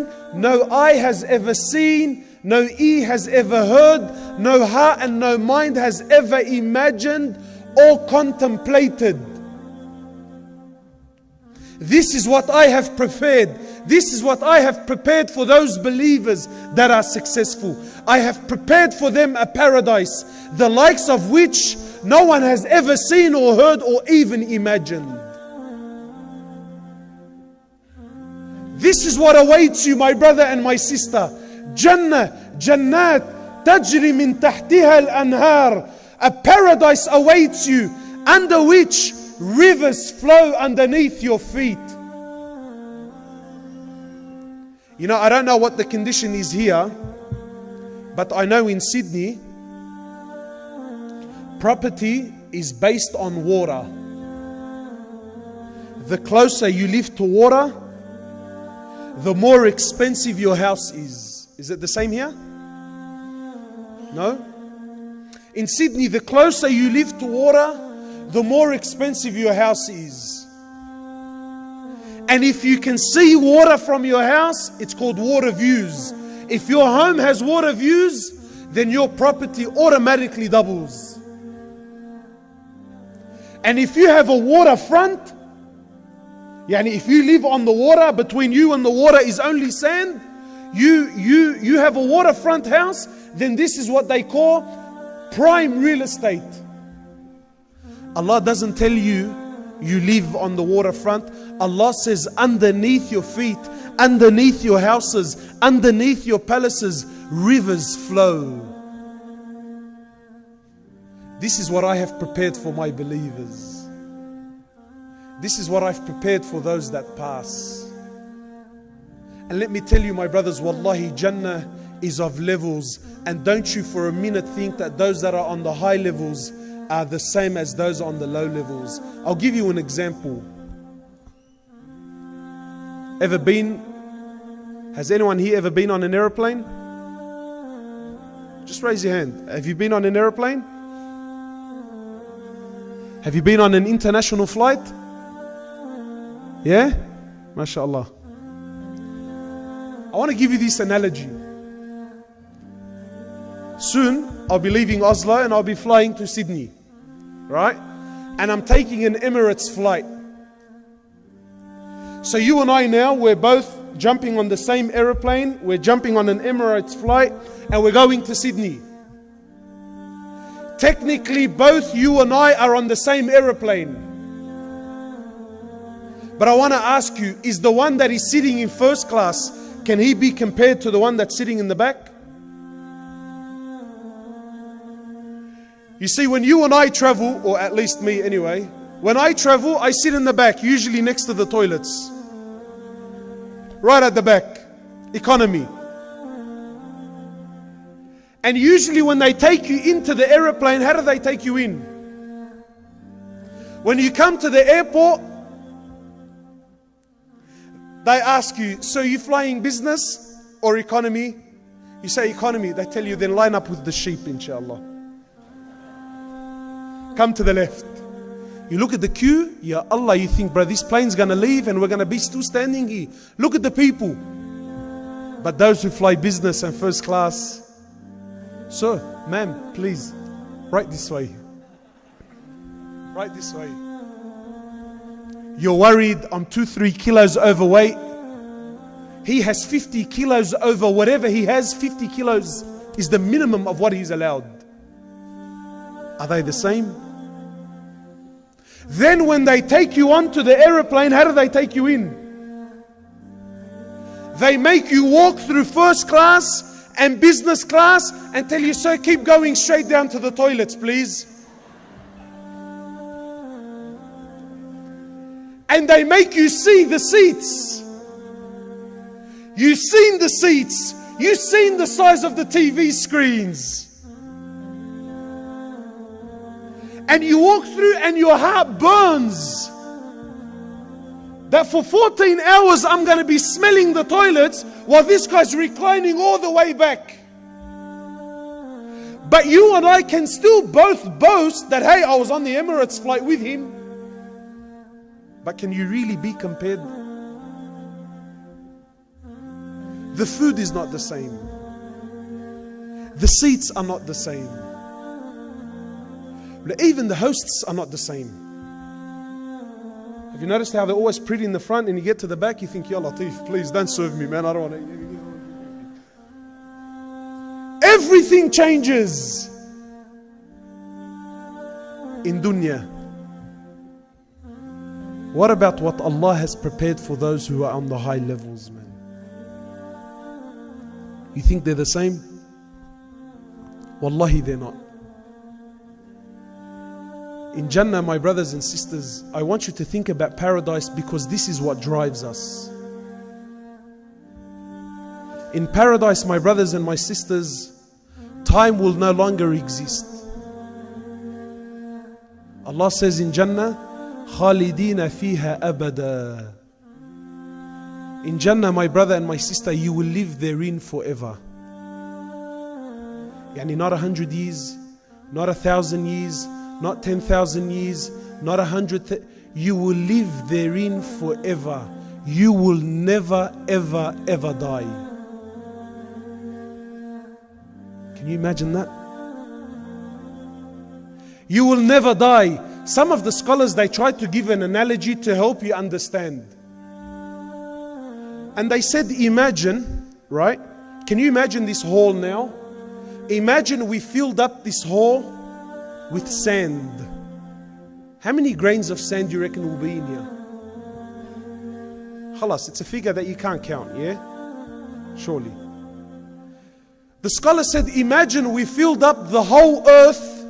saying, no eye has ever seen, no ear has ever heard, no heart and no mind has ever imagined or contemplated. This is what I have prepared. This is what I have prepared for those believers that are successful. I have prepared for them a paradise, the likes of which no one has ever seen or heard or even imagined. This is what awaits you, my brother and my sister. Jannah, Jannat, tajri min tahtiha al-anhar. A paradise awaits you, under which rivers flow underneath your feet. You know, I don't know what the condition is here, but I know in Sydney, property is based on water. The closer you live to water, the more expensive your house is. Is it the same here? No? In Sydney, the closer you live to water, the more expensive your house is. And if you can see water from your house, it's called water views. If your home has water views, then your property automatically doubles. And if you have a waterfront, yani if you live on the water, between you and the water is only sand, you have a waterfront house, then this is what they call prime real estate. Allah doesn't tell you you live on the waterfront. Allah says underneath your feet, underneath your houses, underneath your palaces, rivers flow. This is what I have prepared for my believers. This is what I've prepared for those that pass. And let me tell you, my brothers, wallahi, Jannah is of levels. And don't you for a minute think that those that are on the high levels are the same as those on the low levels. I'll give you an example. Has anyone here ever been on an aeroplane? Just raise your hand. Have you been on an aeroplane? Have you been on an international flight? Yeah? MashaAllah. I want to give you this analogy. Soon, I'll be leaving Oslo and I'll be flying to Sydney. Right? And I'm taking an Emirates flight. So you and I now, we're both jumping on the same aeroplane. We're jumping on an Emirates flight and we're going to Sydney. Technically, both you and I are on the same aeroplane. But I want to ask you, is the one that is sitting in first class, can he be compared to the one that's sitting in the back? You see, when you and I travel, or at least me anyway, when I travel, I sit in the back, usually next to the toilets. Right at the back. Economy. And usually when they take you into the aeroplane, how do they take you in? When you come to the airport, they ask you, so you flying business or economy? You say economy. They tell you, then line up with the sheep, inshallah. Come to the left. You look at the queue, ya Allah, you think, bro, this plane's going to leave and we're going to be still standing here. Look at the people. But those who fly business and first class, sir, ma'am, please, right this way. Right this way. You're worried, I'm 2-3 kilos overweight. He has 50 kilos over whatever he has. 50 kilos is the minimum of what he's allowed. Are they the same? Then when they take you onto the aeroplane, how do they take you in? They make you walk through first class and business class and tell you, sir, keep going straight down to the toilets, please. And they make you see the seats. You've seen the seats. You've seen the size of the TV screens. And you walk through and your heart burns. That for 14 hours I'm going to be smelling the toilets while this guy's reclining all the way back. But you and I can still both boast that, hey, I was on the Emirates flight with him. But can you really be compared? The food is not the same. The seats are not the same. Even the hosts are not the same. Have you noticed how they're always pretty in the front, and you get to the back, you think, Ya Latif, please don't serve me, man. I don't want to. Everything changes in dunya. What about what Allah has prepared for those who are on the high levels, man? You think they're the same? Wallahi, they're not. In Jannah, my brothers and sisters, I want you to think about paradise, because this is what drives us. In paradise, my brothers and my sisters, time will no longer exist. Allah says in Jannah, Khalidina fiha abada. In Jannah, my brother and my sister, you will live therein forever. Yani not 100 years, not 1,000 years, not 10,000 years, not 100. You will live therein forever. You will never, ever, ever die. Can you imagine that? You will never die. Some of the scholars, they tried to give an analogy to help you understand. And they said, imagine, right? Can you imagine this hall now? Imagine we filled up this hall with sand. How many grains of sand do you reckon will be in here? Khalas, it's a figure that you can't count, yeah? Surely. The scholar said, imagine we filled up the whole earth.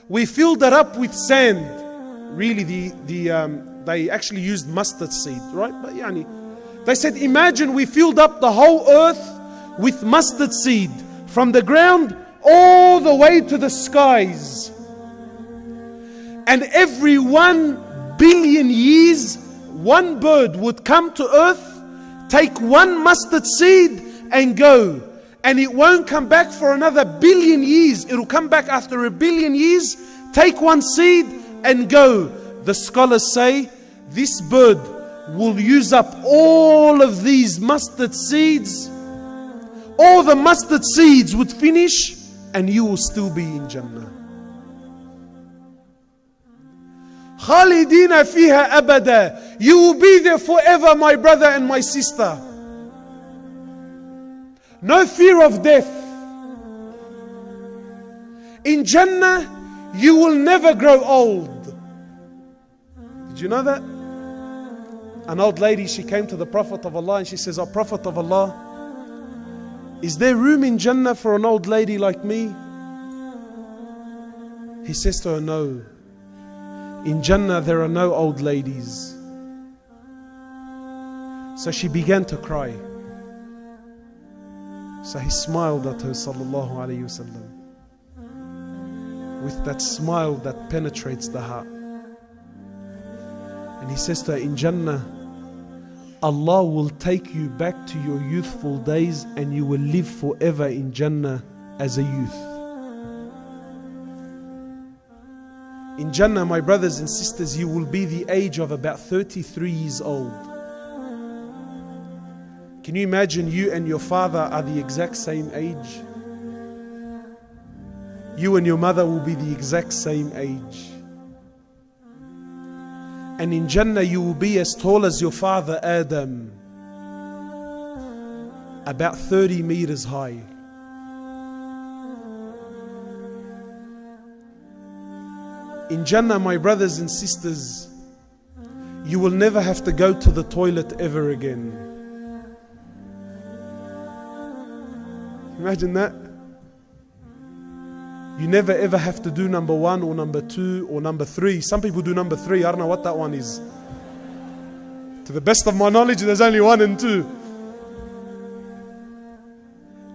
We filled it up with sand. Really, they actually used mustard seed, right? But yani, they said, imagine we filled up the whole earth with mustard seed, from the ground all the way to the skies. And every 1 billion years, one bird would come to earth, take one mustard seed and go. And it won't come back for another 1 billion years. It will come back after 1 billion years, take one seed and go. The scholars say this bird will use up all of these mustard seeds. All the mustard seeds would finish, and you will still be in Jannah. Khalidina fiha abada. You will be there forever, my brother and my sister. No fear of death. In Jannah, you will never grow old. Did you know that? An old lady, she came to the Prophet of Allah and she says, "Oh Prophet of Allah, is there room in Jannah for an old lady like me?" He says to her, "No. In Jannah there are no old ladies." So she began to cry. So he smiled at her, sallallahu alayhi wasallam, with that smile that penetrates the heart. And he says to her, in Jannah, Allah will take you back to your youthful days and you will live forever in Jannah as a youth. In Jannah, my brothers and sisters, you will be the age of about 33 years old. Can you imagine you and your father are the exact same age? You and your mother will be the exact same age. And in Jannah you will be as tall as your father Adam, about 30 meters high. In Jannah, my brothers and sisters, you will never have to go to the toilet ever again. Imagine that. You never ever have to do number 1 or number 2 or number 3. Some people do number 3. I don't know what that one is. To the best of my knowledge, there's only 1 and 2.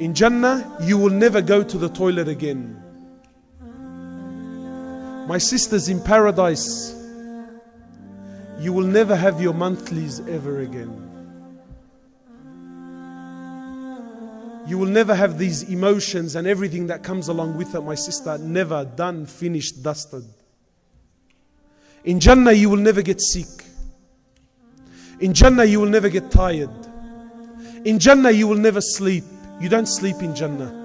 In Jannah, you will never go to the toilet again. My sisters, in paradise, you will never have your monthlies ever again. You will never have these emotions and everything that comes along with it, my sister. Never. Done, finished, dusted. In Jannah, you will never get sick. In Jannah, you will never get tired. In Jannah you will never sleep. You don't sleep in Jannah.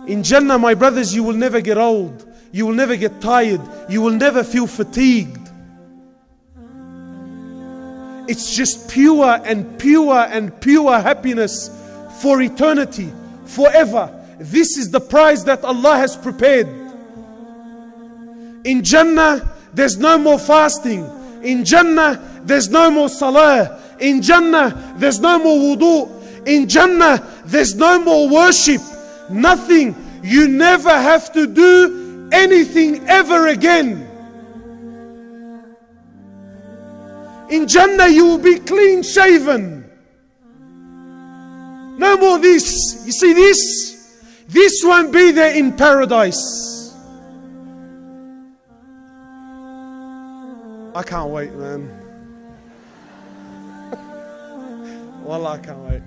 In Jannah, my brothers, you will never get old. You will never get tired. You will never feel fatigued. It's just pure and pure and pure happiness for eternity, forever. This is the prize that Allah has prepared. In Jannah, there's no more fasting. In Jannah, there's no more salah. In Jannah, there's no more wudu. In Jannah, there's no more worship. Nothing. You never have to do anything ever again. In Jannah, you will be clean shaven. No more this. You see this? This won't be there in paradise. I can't wait, man. Wallah, I can't wait.